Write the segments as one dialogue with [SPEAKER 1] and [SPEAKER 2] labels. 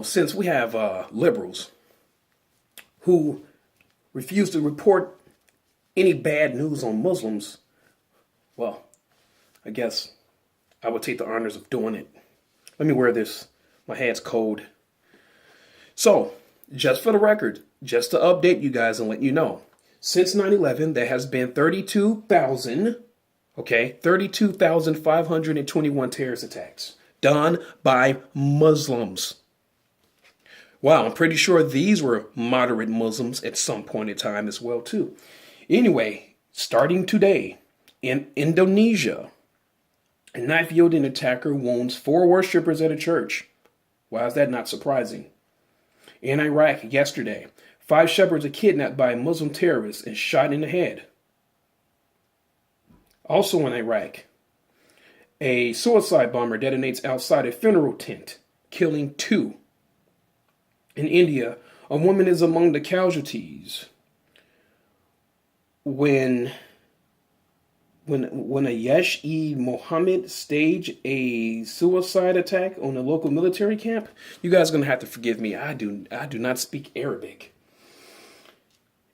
[SPEAKER 1] Since we have liberals who refuse to report any bad news on Muslims, well, I guess I would take the honors of doing it. Let me wear this. My head's cold. So, just for the record, just to update you guys and let you know, since 9/11, there has been 32,521 terrorist attacks done by Muslims. Wow, I'm pretty sure these were moderate Muslims at some point in time as well, too. Anyway, starting today, in Indonesia, a knife-wielding attacker wounds 4 worshippers at a church. Why is that not surprising? In Iraq, yesterday, 5 shepherds are kidnapped by Muslim terrorists and shot in the head. Also in Iraq, a suicide bomber detonates outside a funeral tent, killing 2. In India, a woman is among the casualties when a Jaish-e-Mohammed staged a suicide attack on a local military camp. You guys are going to have to forgive me. I do not speak Arabic.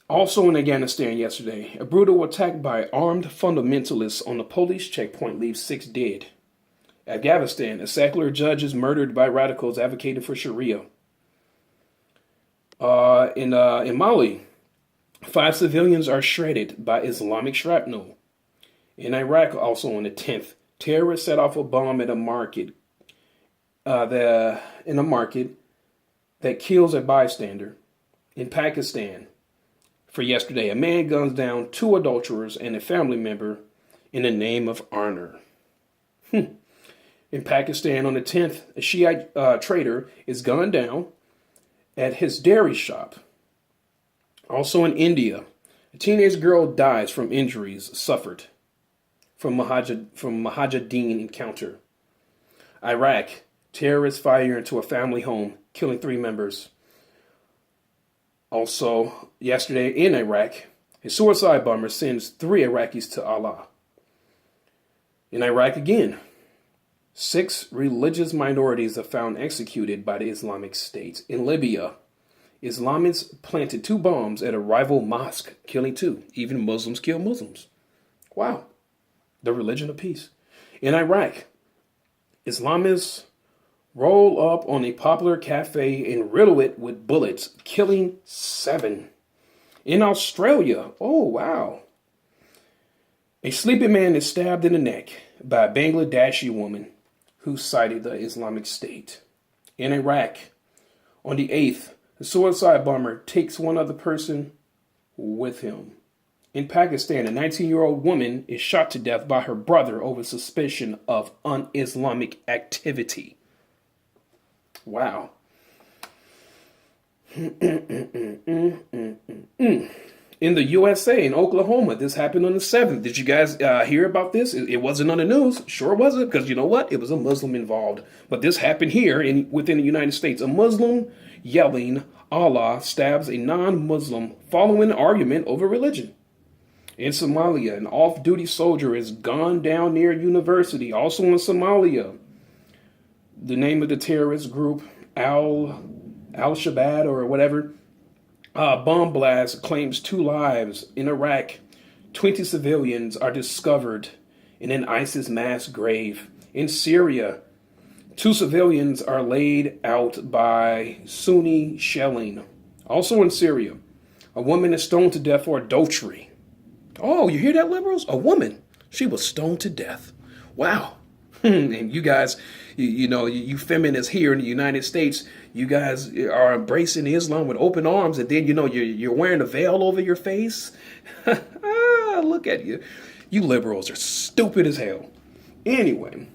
[SPEAKER 1] Also in Afghanistan yesterday, a brutal attack by armed fundamentalists on a police checkpoint leaves 6 dead. Afghanistan, a secular judge is murdered by radicals advocating for Sharia. In Mali, 5 civilians are shredded by Islamic shrapnel. In Iraq, also on the 10th, terrorists set off a bomb at a market. That kills a bystander. In Pakistan, for yesterday, a man guns down 2 adulterers and a family member in the name of honor. In Pakistan, on the 10th, a Shiite trader is gunned down at his dairy shop. Also in India, a teenage girl dies from injuries suffered from Mujahideen encounter. Iraq, terrorists fire into a family home, killing 3 members. Also, yesterday in Iraq, a suicide bomber sends 3 Iraqis to Allah. In Iraq again, 6 religious minorities are found executed by the Islamic State. In Libya, Islamists planted 2 bombs at a rival mosque, killing 2. Even Muslims kill Muslims. Wow. The religion of peace. In Iraq, Islamists roll up on a popular cafe and riddle it with bullets, killing 7. In Australia, oh wow. A sleeping man is stabbed in the neck by a Bangladeshi woman who cited the Islamic State. In Iraq, on the 8th, a suicide bomber takes one other person with him. In Pakistan, a 19-year-old woman is shot to death by her brother over suspicion of un-Islamic activity. Wow. In the USA, in Oklahoma, this happened on the 7th. Did you guys hear about this? It wasn't on the news. Sure wasn't, because you know what? It was a Muslim involved. But this happened here within the United States. A Muslim yelling Allah stabs a non-Muslim following an argument over religion. In Somalia, an off-duty soldier is gunned down near a university. Also in Somalia, the name of the terrorist group, Al-Shabaab or whatever, bomb blast claims 2 lives. In Iraq, 20 civilians are discovered in an ISIS mass grave. In Syria, 2 civilians are laid out by Sunni shelling. Also in Syria, a woman is stoned to death for adultery. Oh, you hear that, liberals? A woman. She was stoned to death. Wow. And you guys, you feminists here in the United States, you guys are embracing Islam with open arms, and then, you're wearing a veil over your face. Look at you. You liberals are stupid as hell. Anyway,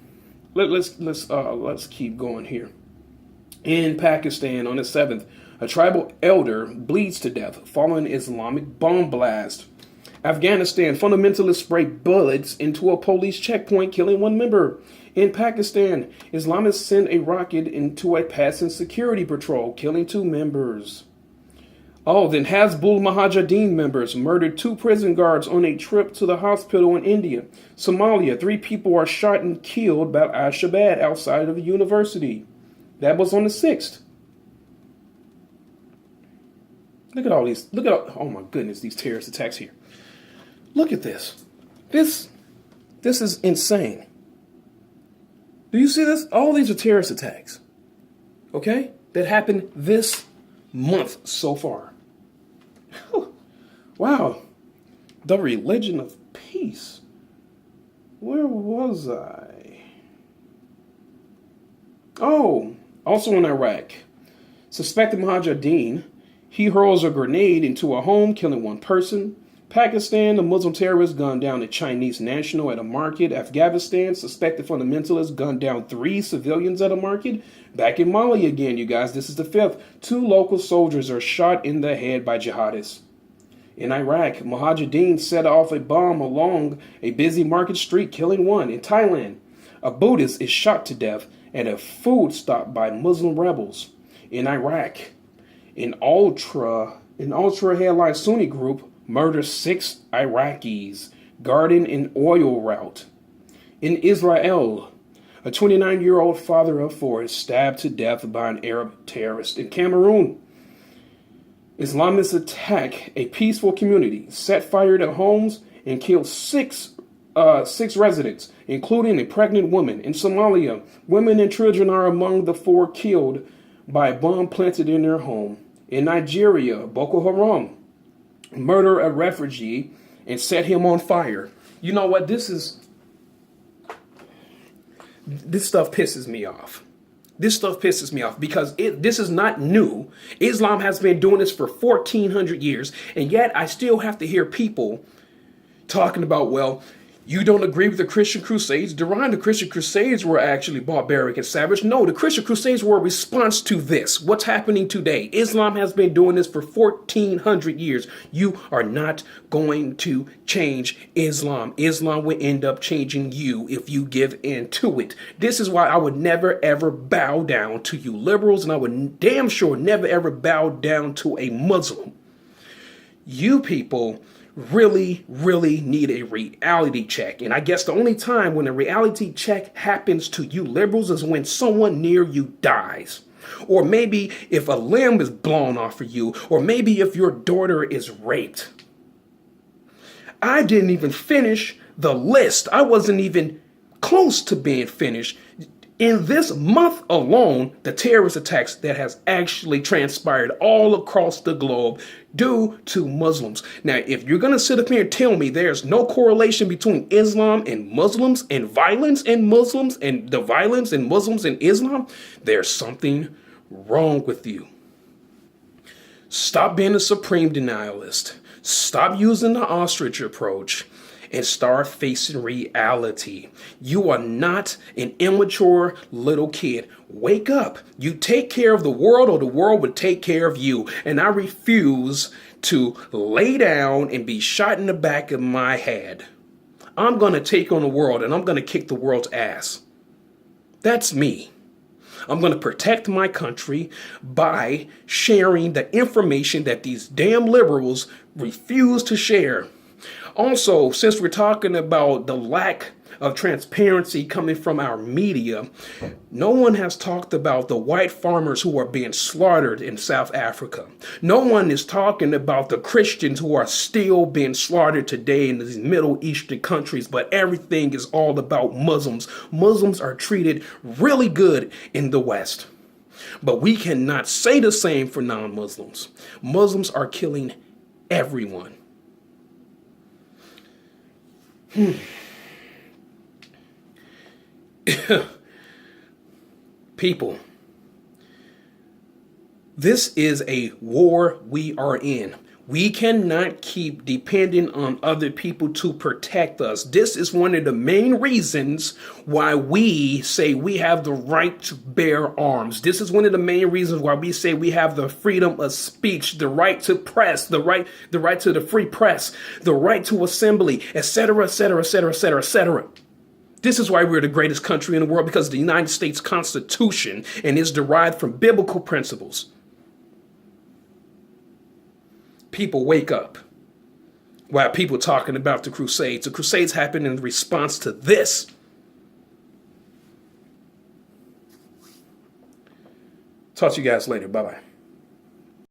[SPEAKER 1] let's keep going here. In Pakistan, on the 7th, a tribal elder bleeds to death following an Islamic bomb blast. Afghanistan, fundamentalists spray bullets into a police checkpoint, killing 1 member. In Pakistan, Islamists send a rocket into a passing security patrol, killing 2 members. Oh, then Hezbollah Mujahideen members murdered 2 prison guards on a trip to the hospital in India. Somalia, 3 people are shot and killed by Al-Shabaab outside of a university. That was on the 6th. Look at all these. Look at all, oh my goodness, these terrorist attacks here. Look at this. This is insane. Do you see this? All these are terrorist attacks. Okay? That happened this month so far. Wow. The religion of peace. Where was I? Oh, also in Iraq. Suspected Mujahideen. He hurls a grenade into a home, killing one person. Pakistan, a Muslim terrorist gunned down a Chinese national at a market. Afghanistan, suspected fundamentalist gunned down 3 civilians at a market. Back in Mali again, you guys, this is the 5th. 2 local soldiers are shot in the head by jihadists. In Iraq, Mujahideen set off a bomb along a busy market street, killing 1. In Thailand, a Buddhist is shot to death at a food stop by Muslim rebels. In Iraq, an ultra headline Sunni group murders 6 Iraqis guarding an oil route. In Israel, a 29-year-old father of 4 is stabbed to death by an Arab terrorist. In Cameroon, Islamists attack a peaceful community, set fire to homes, and kill 6 residents, including a pregnant woman. In Somalia, women and children are among the 4 killed by a bomb planted in their home. In Nigeria, Boko Haram murder a refugee and set him on fire. You know what? This stuff pisses me off. This stuff pisses me off because this is not new. Islam has been doing this for 1,400 years, and yet I still have to hear people talking about, well, you don't agree with the Christian Crusades. Duran, the Christian Crusades were actually barbaric and savage. No, the Christian Crusades were a response to this. What's happening today? Islam has been doing this for 1,400 years. You are not going to change Islam. Islam will end up changing you if you give in to it. This is why I would never, ever bow down to you liberals, and I would damn sure never, ever bow down to a Muslim. You people really need a reality check. And I guess the only time when a reality check happens to you liberals is when someone near you dies. Or maybe if a limb is blown off of you, or maybe if your daughter is raped. I didn't even finish the list. I wasn't even close to being finished. In this month alone, the terrorist attacks that has actually transpired all across the globe due to Muslims. Now, if you're going to sit up here and tell me there's no correlation between Islam and Muslims and violence and Muslims and the violence and Muslims and Islam, there's something wrong with you. Stop being a supreme denialist. Stop using the ostrich approach and start facing reality. You are not an immature little kid. Wake up. You take care of the world or the world would take care of you. And I refuse to lay down and be shot in the back of my head. I'm going to take on the world and I'm going to kick the world's ass. That's me. I'm going to protect my country by sharing the information that these damn liberals refuse to share. Also, since we're talking about the lack of transparency coming from our media, no one has talked about the white farmers who are being slaughtered in South Africa. No one is talking about the Christians who are still being slaughtered today in these Middle Eastern countries, but everything is all about Muslims. Muslims are treated really good in the West. But we cannot say the same for non-Muslims. Muslims are killing everyone. People, this is a war we are in. We cannot keep depending on other people to protect us. This is one of the main reasons why we say we have the right to bear arms. This is one of the main reasons why we say we have the freedom of speech, the right to press, the right to the free press, the right to assembly, etc., etc., etc., etc., etc. This is why we're the greatest country in the world, because of the United States Constitution and is derived from biblical principles. People wake up. While people talking about the Crusades. The Crusades happened in response to this. Talk to you guys later. Bye-bye.